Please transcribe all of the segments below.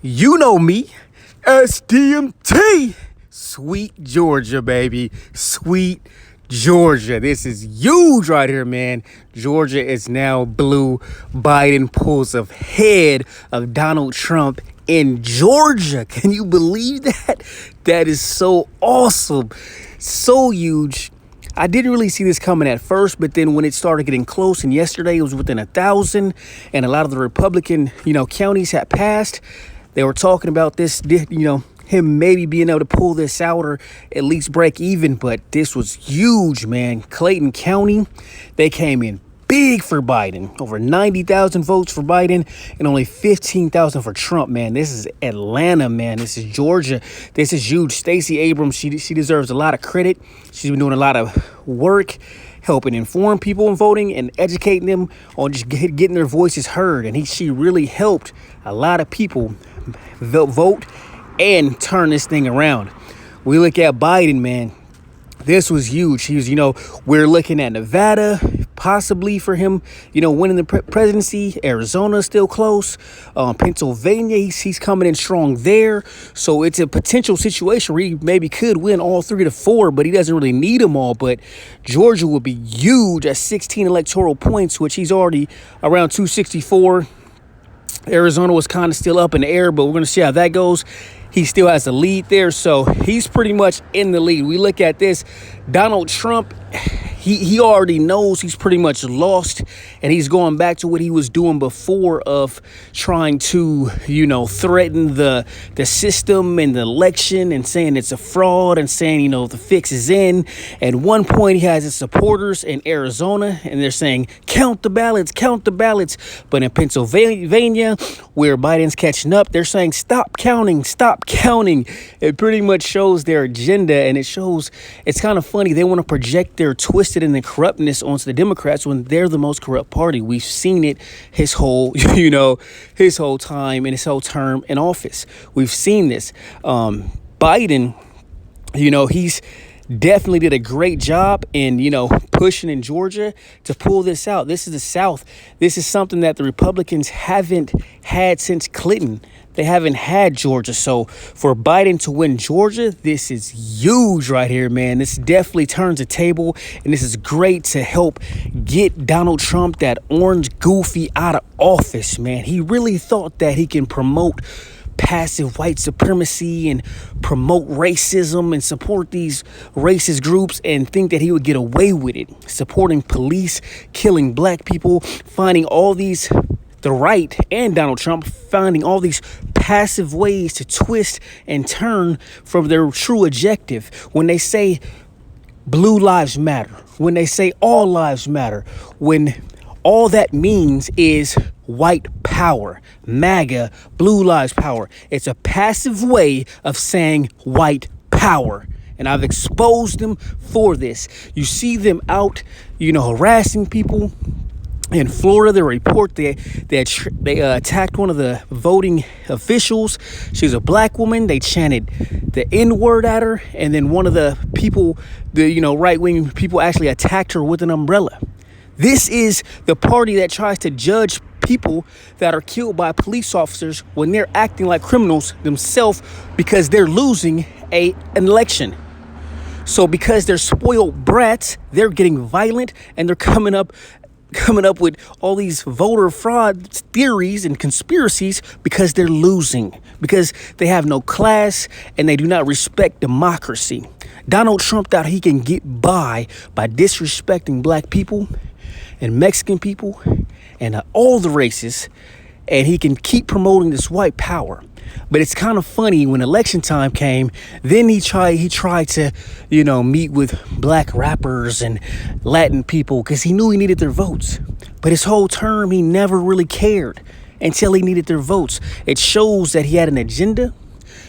You know me, SDMT. Sweet Georgia, baby. Sweet Georgia. This is huge right here, man. Georgia is now blue. Biden pulls ahead of Donald Trump in Georgia. Can you believe that? That is so awesome. So huge. I didn't really see this coming at first, but then when it started getting close, and yesterday it was within 1,000, and a lot of the Republican, counties had passed, they were talking about this, him maybe being able to pull this out or at least break even, but this was huge, man. Clayton County, they came in big for Biden. Over 90,000 votes for Biden and only 15,000 for Trump, man. This is Atlanta, man. This is Georgia. This is huge. Stacey Abrams, she deserves a lot of credit. She's been doing a lot of work, helping inform people in voting and educating them on just getting their voices heard. And she really helped a lot of people vote and turn this thing around. We look at Biden, man. This was huge. He was, we're looking at Nevada, possibly for him, winning the presidency. Arizona still close. Pennsylvania, he's coming in strong there. So it's a potential situation where he maybe could win all 3 to 4, but he doesn't really need them all. But Georgia will be huge at 16 electoral points, which he's already around 264. Arizona was kind of still up in the air, but we're going to see how that goes. He still has a lead there, so he's pretty much in the lead. We look at this, Donald Trump, he already knows he's pretty much lost, and he's going back to what he was doing before of trying to, threaten the system and the election and saying it's a fraud and saying, the fix is in. At one point, he has his supporters in Arizona, and they're saying, count the ballots, count the ballots. But in Pennsylvania, where Biden's catching up, they're saying, stop counting, stop counting. It pretty much shows their agenda, and it shows, it's kind of funny. They want to project their twisted and the corruptness onto the Democrats when they're the most corrupt party. We've seen it his whole, his whole time and his whole term in office. We've seen this. Biden, he's definitely did a great job in, pushing in Georgia to pull this out. This is the South. This is something that the Republicans haven't had since Clinton. They haven't had Georgia. So for Biden to win Georgia, this is huge right here, man. This definitely turns the table, and this is great to help get Donald Trump, that orange goofy, out of office, man. He really thought that he can promote passive white supremacy and promote racism and support these racist groups and think that he would get away with it. Supporting police, killing black people, finding all these, the right and Donald Trump finding all these passive ways to twist and turn from their true objective. When they say blue lives matter, when they say all lives matter, when all that means is white power, MAGA, blue lives power. It's a passive way of saying white power. And I've exposed them for this. You see them out, harassing people. In Florida, the report, they attacked one of the voting officials. She's a black woman. They chanted the N-word at her. And then one of the people, the right-wing people, actually attacked her with an umbrella. This is the party that tries to judge people that are killed by police officers when they're acting like criminals themselves because they're losing an election. So because they're spoiled brats, they're getting violent and they're coming up with all these voter fraud theories and conspiracies because they're losing, because they have no class and they do not respect democracy. Donald Trump thought he can get by disrespecting black people and Mexican people and all the races, and he can keep promoting this white power. But it's kind of funny, when election time came, then he tried to, meet with black rappers and Latin people because he knew he needed their votes. But his whole term, he never really cared until he needed their votes. It shows that he had an agenda.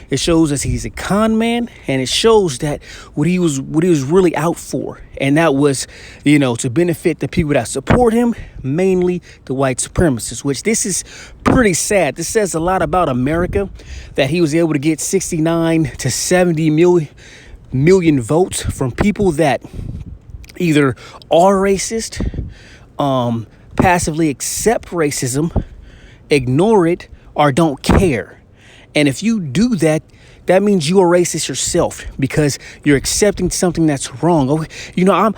It shows that he's a con man, and it shows that what he was really out for. And that was, to benefit the people that support him, mainly the white supremacists, which this is pretty sad. This says a lot about America, that he was able to get 69 to 70 million votes from people that either are racist, passively accept racism, ignore it, or don't care. And if you do that, that means you are racist yourself because you're accepting something that's wrong. Oh,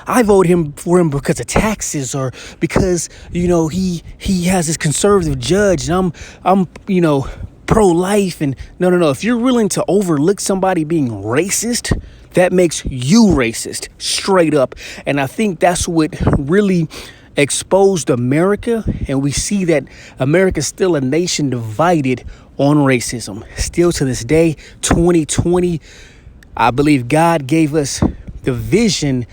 I voted for him because of taxes or because, he has this conservative judge and I'm pro-life. And no. If you're willing to overlook somebody being racist, that makes you racist straight up. And I think that's what really exposed America. And we see that America's still a nation divided on racism. Still to this day, 2020, I believe God gave us the vision.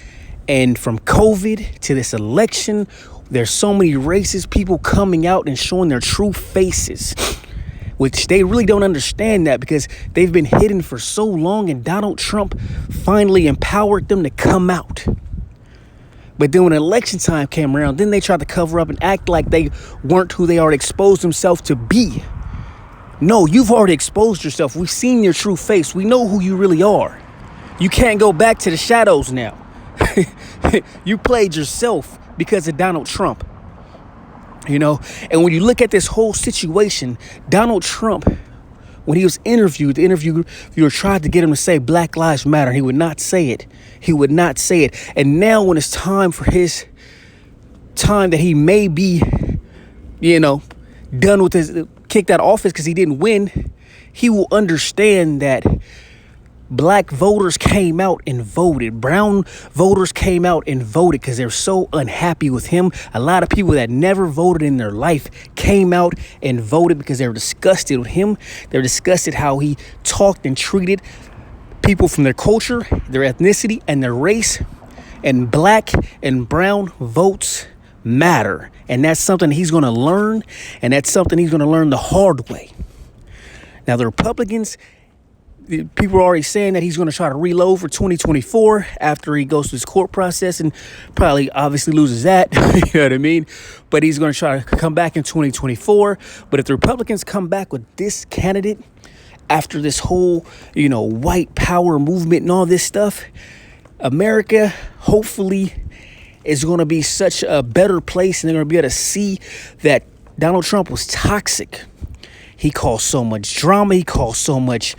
And from COVID to this election, there's so many racist people coming out and showing their true faces, which they really don't understand that because they've been hidden for so long, and Donald Trump finally empowered them to come out. But then when election time came around, then they tried to cover up and act like they weren't who they already exposed themselves to be. No, you've already exposed yourself. We've seen your true face. We know who you really are. You can't go back to the shadows now. You played yourself because of Donald Trump. And when you look at this whole situation, Donald Trump, when he was interviewed, the interviewer tried to get him to say Black Lives Matter. He would not say it. And now when it's time for his time that he may be, done with his, kicked out of office because he didn't win, he will understand that Black voters came out and voted. Brown voters came out and voted because they're so unhappy with him. A lot of people that never voted in their life came out and voted because they were disgusted with him. They're disgusted how he talked and treated people from their culture, their ethnicity, and their race. And Black and brown votes matter. And that's something he's going to learn. And that's something he's going to learn the hard way. Now, the Republicans, people are already saying that he's going to try to reload for 2024 after he goes through his court process and probably obviously loses that. You know what I mean? But he's going to try to come back in 2024. But if the Republicans come back with this candidate after this whole, white power movement and all this stuff, America hopefully is going to be such a better place, and they're going to be able to see that Donald Trump was toxic. He caused so much drama. He caused so much,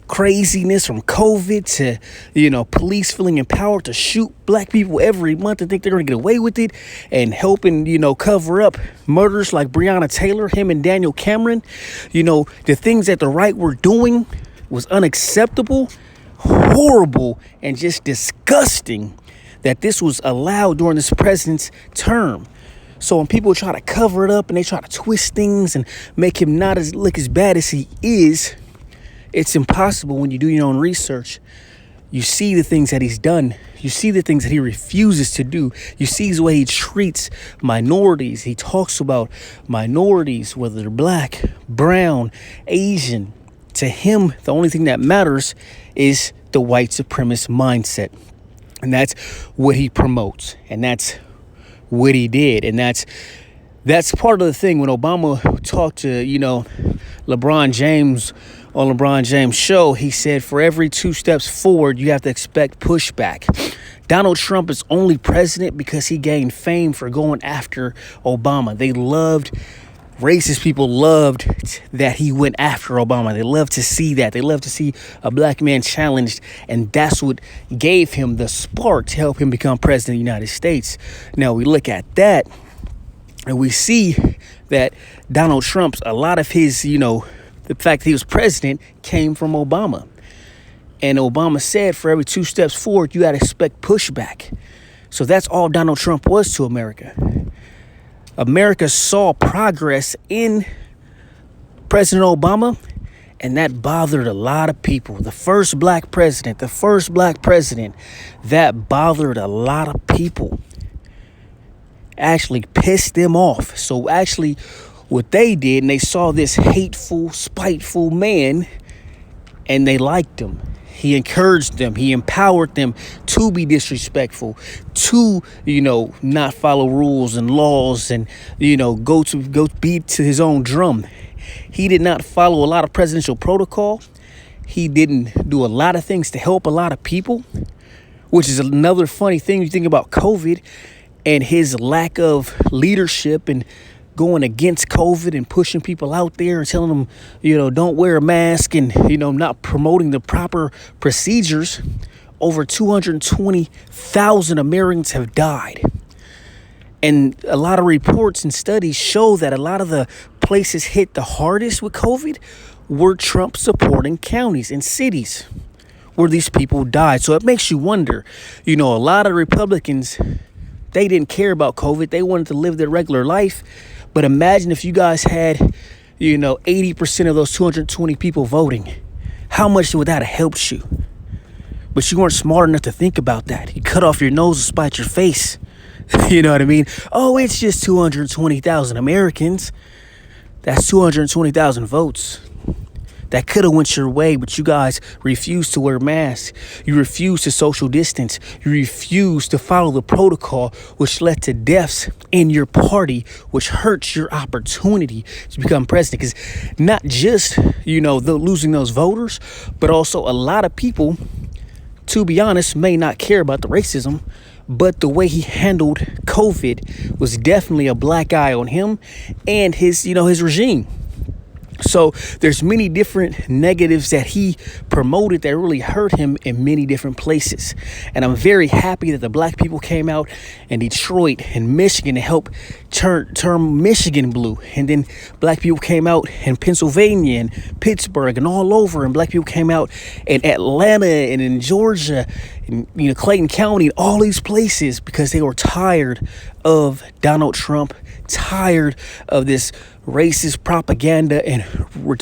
craziness, from COVID to, police feeling empowered to shoot Black people every month and think they're going to get away with it, and helping, cover up murders like Breonna Taylor, him and Daniel Cameron. The things that the right were doing was unacceptable, horrible, and just disgusting that this was allowed during this president's term. So when people try to cover it up and they try to twist things and make him not look as bad as he is, it's impossible when you do your own research. You see the things that he's done. You see the things that he refuses to do. You see the way he treats minorities. He talks about minorities, whether they're Black, brown, Asian. To him, the only thing that matters is the white supremacist mindset. And that's what he promotes. And that's what he did. And that's part of the thing. When Obama talked to, LeBron James on LeBron James' show, he said for every 2 steps forward, you have to expect pushback. Donald Trump is only president because he gained fame for going after Obama. Racist people loved that he went after Obama. They love to see that. They love to see a Black man challenged. And that's what gave him the spark to help him become president of the United States. Now we look at that and we see that Donald Trump's, a lot of his, the fact that he was president came from Obama. And Obama said for every 2 steps forward, you got to expect pushback. So that's all Donald Trump was to America. America saw progress in President Obama, and that bothered a lot of people. The first black president, that bothered a lot of people. Actually pissed them off. So actually what they did, and they saw this hateful, spiteful man, and they liked him. He encouraged them. He empowered them to be disrespectful, to, not follow rules and laws and, go beat to his own drum. He did not follow a lot of presidential protocol. He didn't do a lot of things to help a lot of people, which is another funny thing. You think about COVID and his lack of leadership and going against COVID and pushing people out there and telling them, don't wear a mask and, not promoting the proper procedures, over 220,000 Americans have died. And a lot of reports and studies show that a lot of the places hit the hardest with COVID were Trump supporting counties and cities where these people died. So it makes you wonder, a lot of Republicans, they didn't care about COVID. They wanted to live their regular life. But imagine if you guys had, 80% of those 220 people voting. How much would that have helped you? But you weren't smart enough to think about that. You cut off your nose to spite your face. You know what I mean? Oh, it's just 220,000 Americans. That's 220,000 votes. That could have went your way, but you guys refused to wear masks. You refused to social distance. You refused to follow the protocol, which led to deaths in your party, which hurts your opportunity to become president. Because not just, losing those voters, but also a lot of people, to be honest, may not care about the racism, but the way he handled COVID was definitely a black eye on him and his regime. So there's many different negatives that he promoted that really hurt him in many different places. And I'm very happy that the black people came out in Detroit and Michigan to help turn Michigan blue. And then black people came out in Pennsylvania and Pittsburgh and all over. And black people came out in Atlanta and in Georgia and, Clayton County and all these places because they were tired of Donald Trump, tired of this racist propaganda and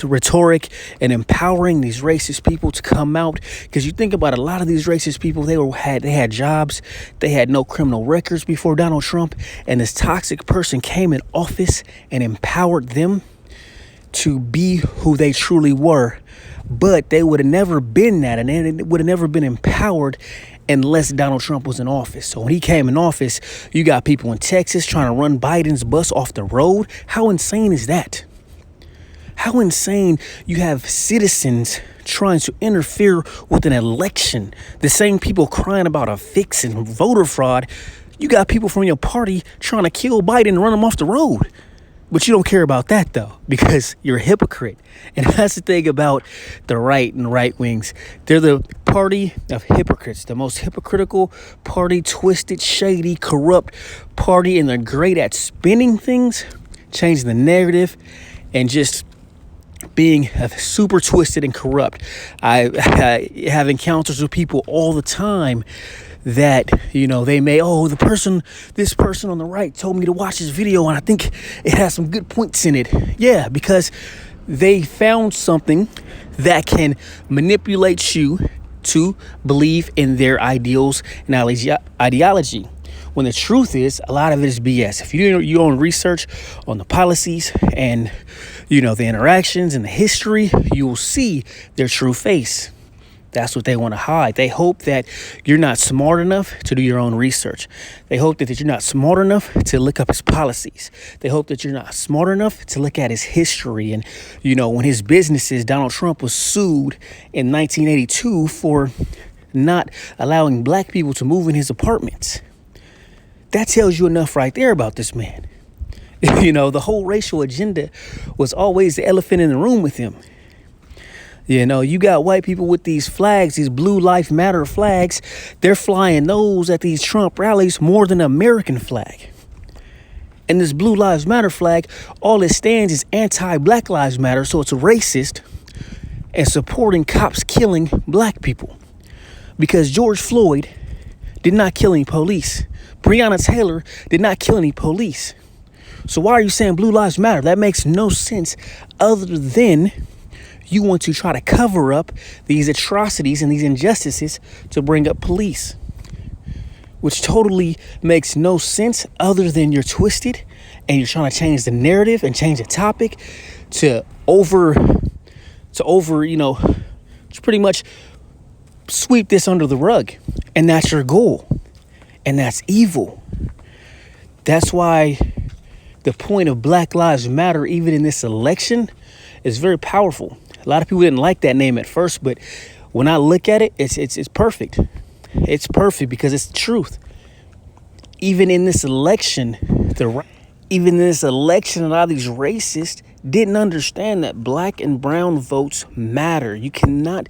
rhetoric and empowering these racist people to come out. Because you think about a lot of these racist people, they had jobs, they had no criminal records before Donald Trump, and this toxic person came in office and empowered them to be who they truly were. But they would have never been that, and they would have never been empowered unless Donald Trump was in office. So when he came in office, you got people in Texas trying to run Biden's bus off the road. How insane is that? How insane you have citizens trying to interfere with an election. The same people crying about a fix and voter fraud. You got people from your party trying to kill Biden and run him off the road. But you don't care about that, though, because you're a hypocrite. And that's the thing about the right and right wings. They're the party of hypocrites, the most hypocritical party, twisted, shady, corrupt party. And they're great at spinning things, changing the narrative, and just being super twisted and corrupt. I have encounters with people all the time that, they may, this person on the right told me to watch this video and I think it has some good points in it. Yeah, because they found something that can manipulate you to believe in their ideals and ideology. When the truth is, a lot of it is BS. If you do your own research on the policies and, the interactions and the history, you will see their true face. That's what they want to hide. They hope that you're not smart enough to do your own research. They hope that you're not smart enough to look up his policies. They hope that you're not smart enough to look at his history. And, when his businesses, Donald Trump was sued in 1982 for not allowing black people to move in his apartments. That tells you enough right there about this man. The whole racial agenda was always the elephant in the room with him. You got white people with these flags, these Blue Lives Matter flags. They're flying those at these Trump rallies more than the American flag. And this Blue Lives Matter flag, all it stands is anti-Black Lives Matter. So it's racist and supporting cops killing black people. Because George Floyd did not kill any police. Breonna Taylor did not kill any police. So why are you saying Blue Lives Matter? That makes no sense other than you want to try to cover up these atrocities and these injustices to bring up police, which totally makes no sense other than you're twisted and you're trying to change the narrative and change the topic to pretty much sweep this under the rug. And that's your goal. And that's evil. That's why the point of Black Lives Matter, even in this election, is very powerful. A lot of people didn't like that name at first, but when I look at it, it's perfect. It's perfect because it's the truth. Even in this election, even in this election, a lot of these racists didn't understand that black and brown votes matter. You cannot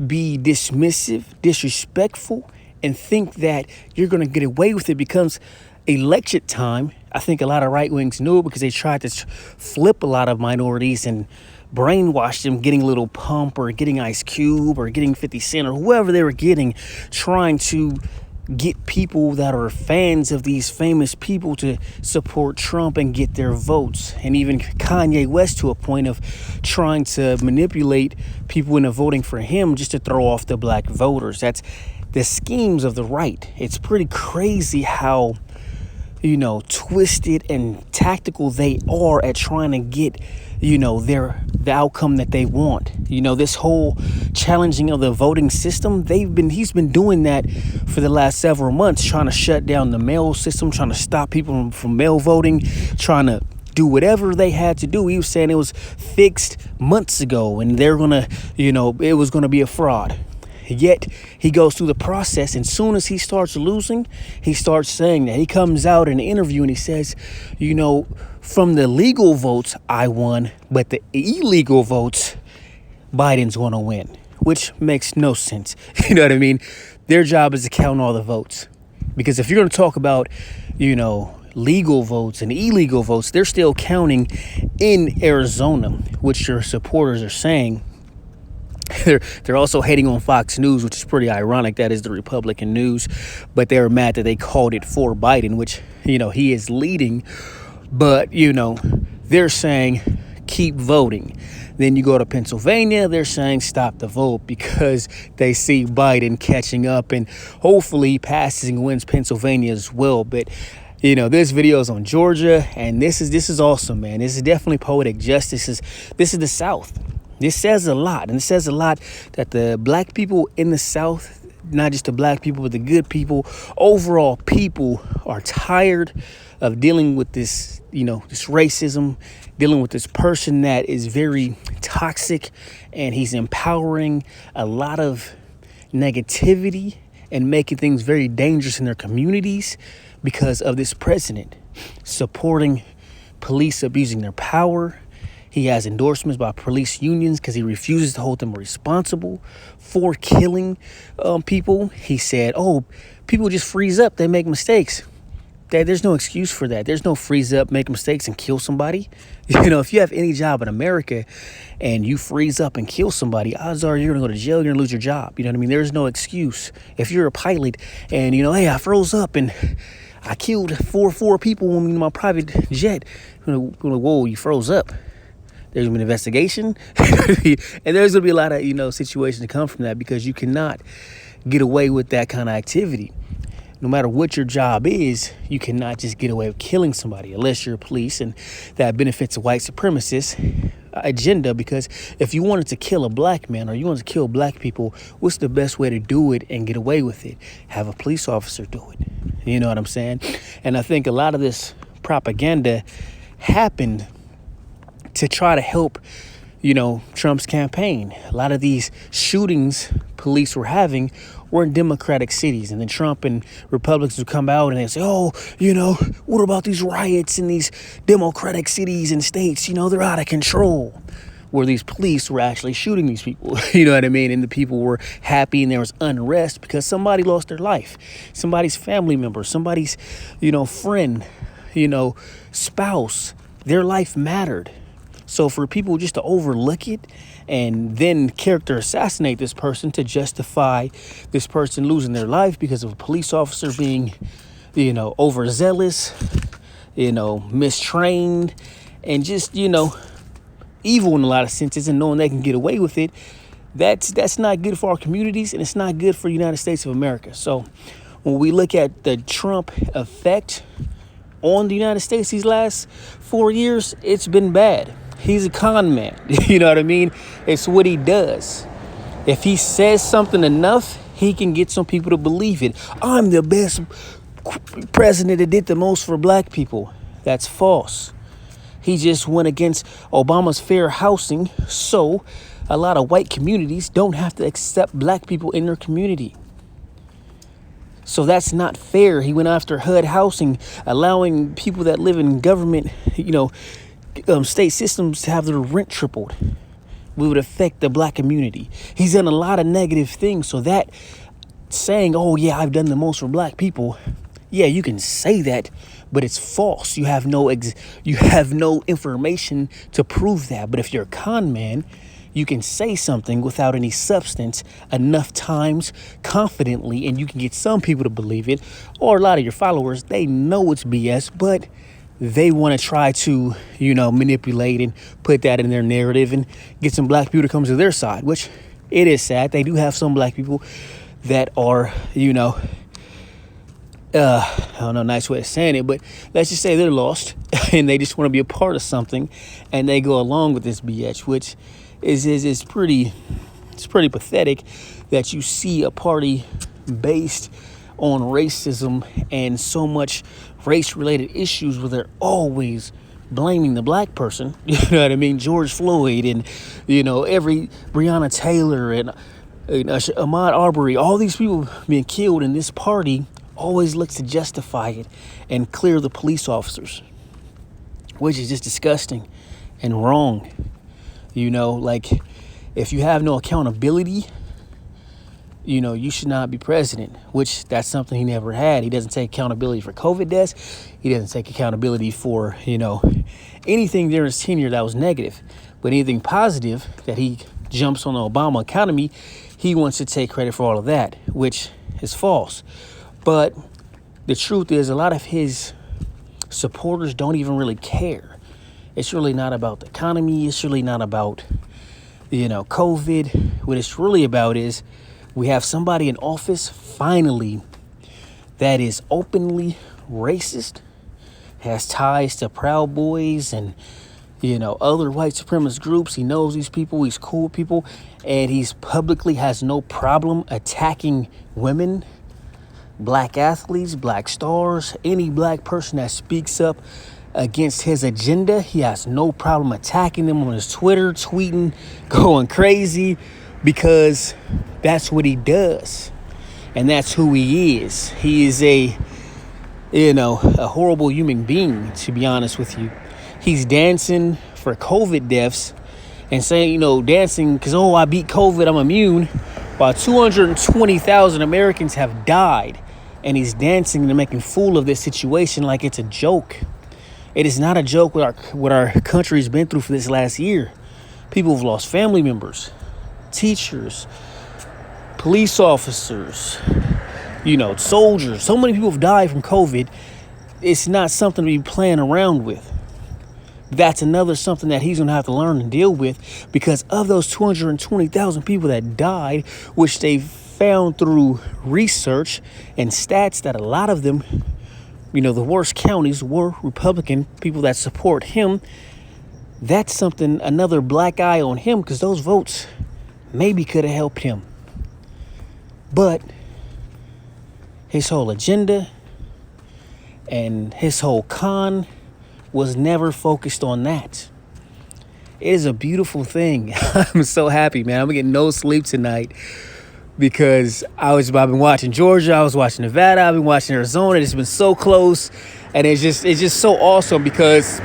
be dismissive, disrespectful, and think that you're going to get away with it because election time, I think a lot of right wings knew it because they tried to flip a lot of minorities and brainwash them getting a little pump or getting Ice Cube or getting 50 Cent or whoever they were getting, trying to get people that are fans of these famous people to support Trump and get their votes. And even Kanye West to a point of trying to manipulate people into voting for him just to throw off the black voters. That's the schemes of the right. It's pretty crazy how, twisted and tactical they are at trying to get, the outcome that they want. This whole challenging of the voting system, he's been doing that for the last several months, trying to shut down the mail system, trying to stop people from mail voting, trying to do whatever they had to do. He was saying it was fixed months ago and they're gonna, it was gonna be a fraud. Yet he goes through the process, and soon as he starts losing, he starts saying that. He comes out in an interview and he says, from the legal votes, I won, but the illegal votes, Biden's going to win, which makes no sense. You know what I mean? Their job is to count all the votes. Because if you're going to talk about, legal votes and illegal votes, they're still counting in Arizona, which your supporters are saying. They're also hating on Fox News, which is pretty ironic. That is the Republican news. But they're mad that they called it for Biden, which, he is leading. But, they're saying keep voting. Then you go to Pennsylvania, they're saying stop the vote because they see Biden catching up and hopefully passes and wins Pennsylvania as well. But, this video is on Georgia, and this is awesome, man. This is definitely poetic justice. This is the South. This says a lot, and it says a lot that the black people in the South, not just the black people, but the good people, overall people are tired of dealing with this, this racism, dealing with this person that is very toxic, and he's empowering a lot of negativity and making things very dangerous in their communities because of this president supporting police abusing their power. He has endorsements by police unions because he refuses to hold them responsible for killing people. He said, people just freeze up. They make mistakes. There's no excuse for that. There's no freeze up, make mistakes, and kill somebody. If you have any job in America and you freeze up and kill somebody, odds are you're going to go to jail. You're going to lose your job. You know what I mean? There's no excuse. If you're a pilot and, hey, I froze up and I killed four people in my private jet. Whoa, you froze up. There's been an investigation, and there's going to be a lot of, situations to come from that because you cannot get away with that kind of activity. No matter what your job is, you cannot just get away with killing somebody unless you're police, and that benefits a white supremacist agenda. Because if you wanted to kill a black man or you wanted to kill black people, what's the best way to do it and get away with it? Have a police officer do it. You know what I'm saying? And I think a lot of this propaganda happened to try to help, Trump's campaign. A lot of these shootings police were having were in Democratic cities. And then Trump and Republicans would come out and they say, what about these riots in these Democratic cities and states? They're out of control. Where these police were actually shooting these people. You know what I mean? And the people were happy and there was unrest because somebody lost their life. Somebody's family member, somebody's, friend, spouse. Their life mattered. So for people just to overlook it and then character assassinate this person to justify this person losing their life because of a police officer being, overzealous, mistrained, and just, evil in a lot of senses and knowing they can get away with it, that's not good for our communities and it's not good for the United States of America. So when we look at the Trump effect on the United States these last 4 years, it's been bad. He's a con man. You know what I mean? It's what he does. If he says something enough, he can get some people to believe it. I'm the best president that did the most for black people. That's false. He just went against Obama's fair housing, so a lot of white communities don't have to accept black people in their community. So that's not fair. He went after HUD housing, allowing people that live in government, state systems to have their rent tripled. We would affect the black community. He's done a lot of negative things. So that saying, oh yeah, I've done the most for black people. Yeah, you can say that, but it's false. You have no information to prove that. But if you're a con man, you can say something without any substance enough times confidently, and you can get some people to believe it, or a lot of your followers, they know it's BS, but they want to try to, manipulate and put that in their narrative and get some black people to come to their side, which it is sad. They do have some black people that are, I don't know, nice way of saying it, but let's just say they're lost and they just want to be a part of something, and they go along with this BS, which is pretty pathetic that you see a party based on racism and so much race-related issues where they're always blaming the black person. You know what I mean? George Floyd and, every Breonna Taylor and Ahmaud Arbery, all these people being killed, in this party always looks to justify it and clear the police officers, which is just disgusting and wrong. If you have no accountability, you should not be president, which that's something he never had. He doesn't take accountability for COVID deaths. He doesn't take accountability for, anything during his tenure that was negative. But anything positive that he jumps on the Obama economy, he wants to take credit for all of that, which is false. But the truth is, a lot of his supporters don't even really care. It's really not about the economy. It's really not about, COVID. What it's really about is we have somebody in office, finally, that is openly racist, has ties to Proud Boys and, other white supremacist groups. He knows these people. He's cool with people. And he's publicly has no problem attacking women, black athletes, black stars, any black person that speaks up against his agenda. He has no problem attacking them on his Twitter, tweeting, going crazy, because that's what he does. And that's who he is. He is a horrible human being, to be honest with you. He's dancing for COVID deaths and saying, dancing because, I beat COVID, I'm immune, while 220,000 Americans have died. And he's dancing and making fool of this situation like it's a joke. It is not a joke what our country's been through for this last year. People have lost family members, teachers, police officers, soldiers. So many people have died from COVID. It's not something to be playing around with. That's another something that he's going to have to learn and deal with, because of those 220,000 people that died, which they found through research and stats that a lot of them, the worst counties were Republican people that support him. That's something, another black eye on him, because those votes maybe could have helped him. But his whole agenda and his whole con was never focused on that. It is a beautiful thing. I'm so happy, man. I'm getting no sleep tonight because I've been watching Georgia, I was watching Nevada, I've been watching Arizona. It's been so close, and it's just so awesome, because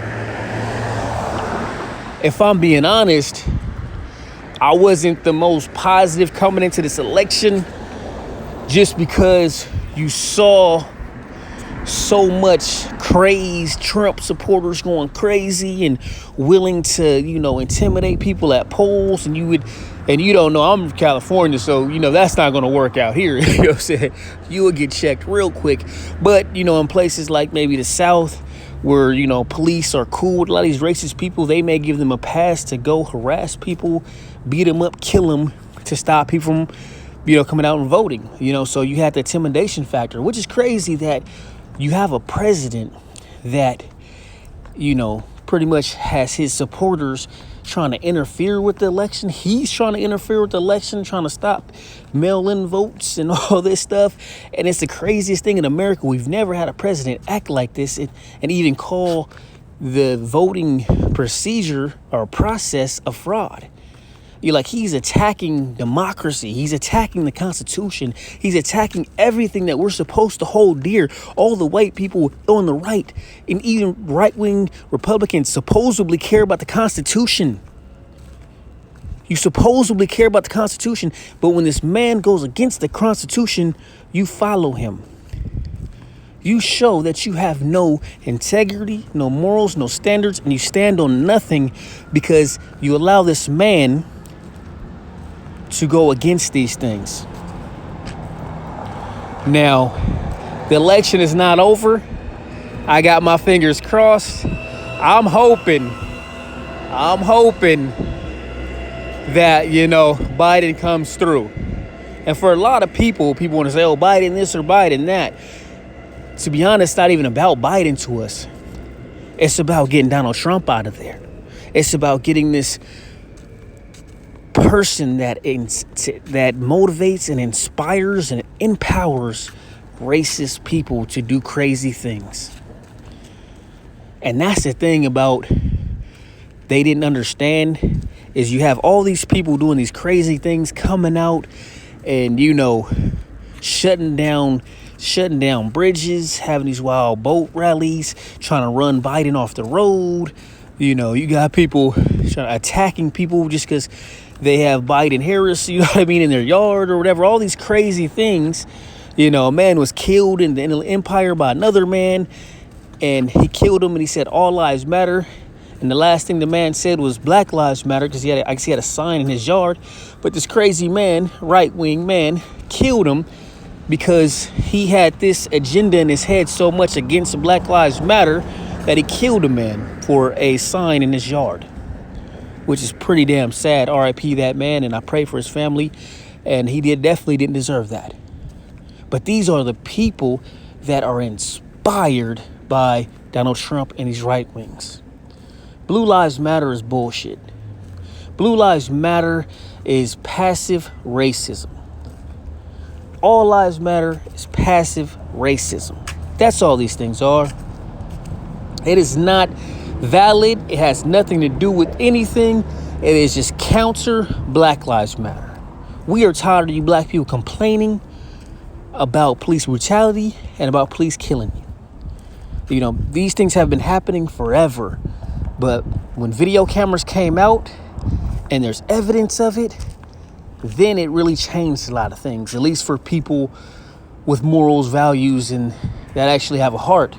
if I'm being honest, I wasn't the most positive coming into this election, just because you saw so much craze, Trump supporters going crazy and willing to, intimidate people at polls. And you don't know, I'm from California, so, that's not going to work out here. You know what I'm saying? You will get checked real quick. But, in places like maybe the South, where, police are cool with a lot of these racist people, they may give them a pass to go harass people, beat them up, kill them, to stop people from, coming out and voting. So you have the intimidation factor, which is crazy that you have a president that, pretty much has his supporters trying to interfere with the election. He's trying to interfere with the election, trying to stop mail-in votes and all this stuff. And it's the craziest thing in America. We've never had a president act like this and even call the voting procedure or process a fraud. He's attacking democracy. He's attacking the Constitution. He's attacking everything that we're supposed to hold dear. All the white people on the right and even right-wing Republicans supposedly care about the Constitution. You supposedly care about the Constitution, but when this man goes against the Constitution, you follow him. You show that you have no integrity, no morals, no standards, and you stand on nothing because you allow this man to go against these things. Now, the election is not over. I got my fingers crossed. I'm hoping that, Biden comes through. And for a lot of people want to say, oh, Biden this or Biden that. To be honest, it's not even about Biden to us. It's about getting Donald Trump out of there. It's about getting this person that motivates and inspires and empowers racist people to do crazy things. And that's the thing about they didn't understand is you have all these people doing these crazy things coming out and, shutting down bridges, having these wild boat rallies, trying to run Biden off the road. You got people attacking people just because they have Biden Harris, in their yard or whatever. All these crazy things. A man was killed in the Inland Empire by another man, and he killed him, and he said, all lives matter. And the last thing the man said was Black Lives Matter because he had a sign in his yard. But this crazy man, right-wing man, killed him because he had this agenda in his head so much against Black Lives Matter that he killed a man for a sign in his yard, which is pretty damn sad. R.I.P. that man, and I pray for his family. And he definitely didn't deserve that. But these are the people that are inspired by Donald Trump and these right wings. Blue Lives Matter is bullshit. Blue Lives Matter is passive racism. All lives matter is passive racism. That's all these things are. It is not valid. It has nothing to do with anything. It is just counter Black Lives Matter. We are tired of you black people complaining about police brutality and about police killing you. These things have been happening forever. But when video cameras came out and there's evidence of it, then it really changed a lot of things, at least for people with morals, values, and that actually have a heart.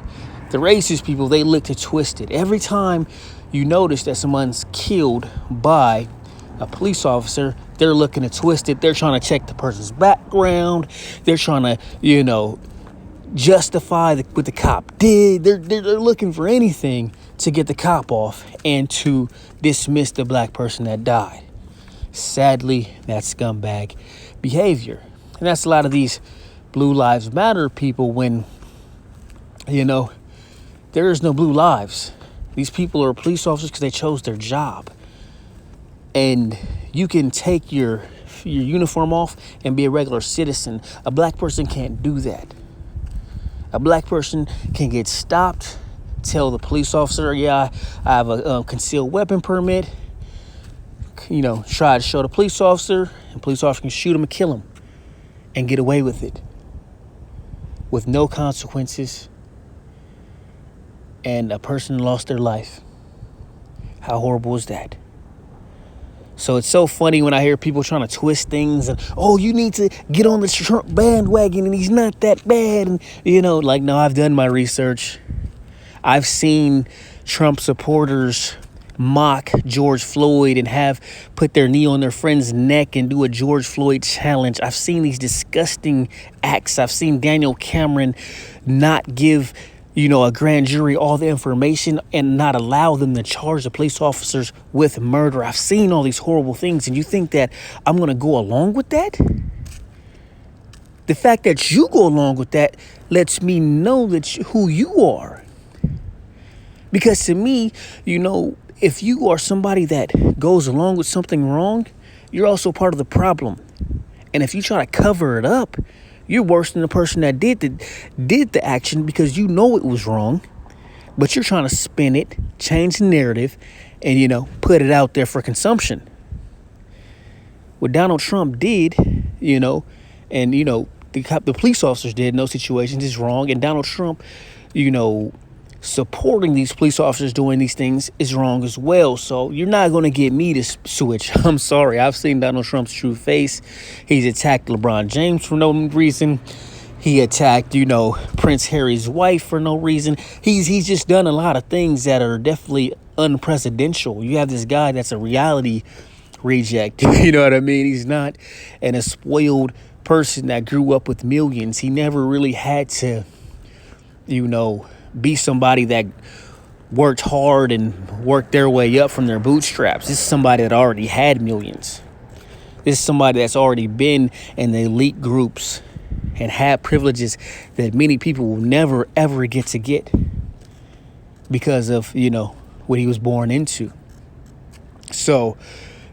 The racist people, they look to twist it. Every time you notice that someone's killed by a police officer, they're looking to twist it. They're trying to check the person's background. They're trying to, justify what the cop did. They're looking for anything to get the cop off and to dismiss the black person that died. Sadly, that's scumbag behavior. And that's a lot of these Blue Lives Matter people when, there is no blue lives. These people are police officers because they chose their job. And you can take your uniform off and be a regular citizen. A black person can't do that. A black person can get stopped, tell the police officer, yeah, I have a concealed weapon permit. Try to show the police officer, and police officer can shoot him and kill him and get away with it with no consequences. And a person lost their life. How horrible is that? So it's so funny when I hear people trying to twist things and, oh, you need to get on the Trump bandwagon and he's not that bad. And, no, I've done my research. I've seen Trump supporters mock George Floyd and have put their knee on their friend's neck and do a George Floyd challenge. I've seen these disgusting acts. I've seen Daniel Cameron not give a grand jury all the information and not allow them to charge the police officers with murder. I've seen all these horrible things, and you think that I'm going to go along with that? The fact that you go along with that lets me know who you are. Because to me, if you are somebody that goes along with something wrong, you're also part of the problem. And if you try to cover it up, you're worse than the person that did the action because you know it was wrong, but you're trying to spin it, change the narrative, and, put it out there for consumption. what Donald Trump did, you know, and, you know, the police officers did in those situations is wrong. And Donald Trump, you know, supporting these police officers doing these things is wrong as well. So you're not going to get me to switch. I'm sorry. I've seen Donald Trump's true face. He's attacked LeBron James for no reason. He attacked, you know, Prince Harry's wife for no reason. He's just done a lot of things that are definitely unpresidential. You have this guy that's a reality reject. You know what I mean? He's not a spoiled person that grew up with millions. He never really had to, you know, be somebody that worked hard and worked their way up from their bootstraps. This is somebody that already had millions. This is somebody that's already been in the elite groups and had privileges that many people will never, ever get because of, you know, what he was born into. So,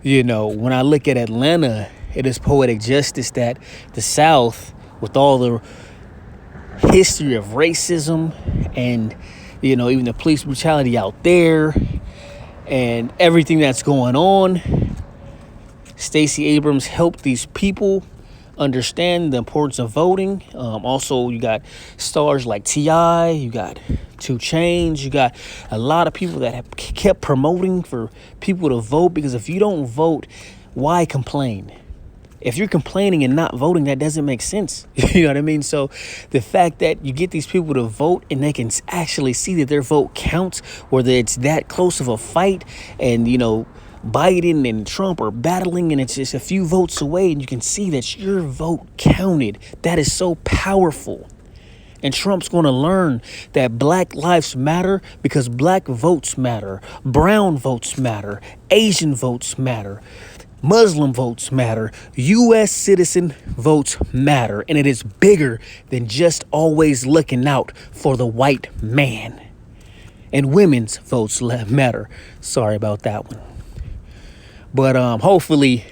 you know, when I look at Atlanta, it is poetic justice that the South, with all the history of racism and, you know, even the police brutality out there and everything that's going on, Stacey Abrams helped these people understand the importance of voting. Also, you got stars like T.I., you got 2 Chainz, you got a lot of people that have kept promoting for people to vote, because if you don't vote, why complain? If you're complaining and not voting, that doesn't make sense. You know what I mean? So the fact that you get these people to vote and they can actually see that their vote counts, whether it's that close of a fight and, you know, Biden and Trump are battling and it's just a few votes away and you can see that your vote counted. That is so powerful. And Trump's going to learn that black lives matter because black votes matter. Brown votes matter. Asian votes matter. Muslim votes matter. U.S. citizen votes matter. And it is bigger than just always looking out for the white man. And women's votes matter. Sorry about that one. But hopefully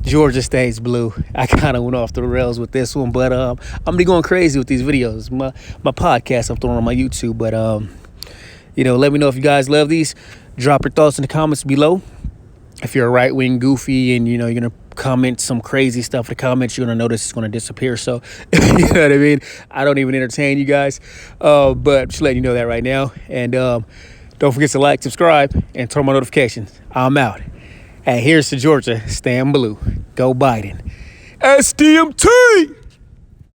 Georgia stays blue. I kind of went off the rails with this one, but I'm gonna be going crazy with these videos. My podcast I'm throwing on my YouTube, but you know, let me know if you guys love these. Drop your thoughts in the comments below. If you're a right-wing goofy and, you know, you're going to comment some crazy stuff in the comments, you're going to notice it's going to disappear. So, you know what I mean? I don't even entertain you guys. But just letting you know that right now. And don't forget to like, subscribe, and turn on my notifications. I'm out. And here's to Georgia. Stand blue. Go Biden. SDMT!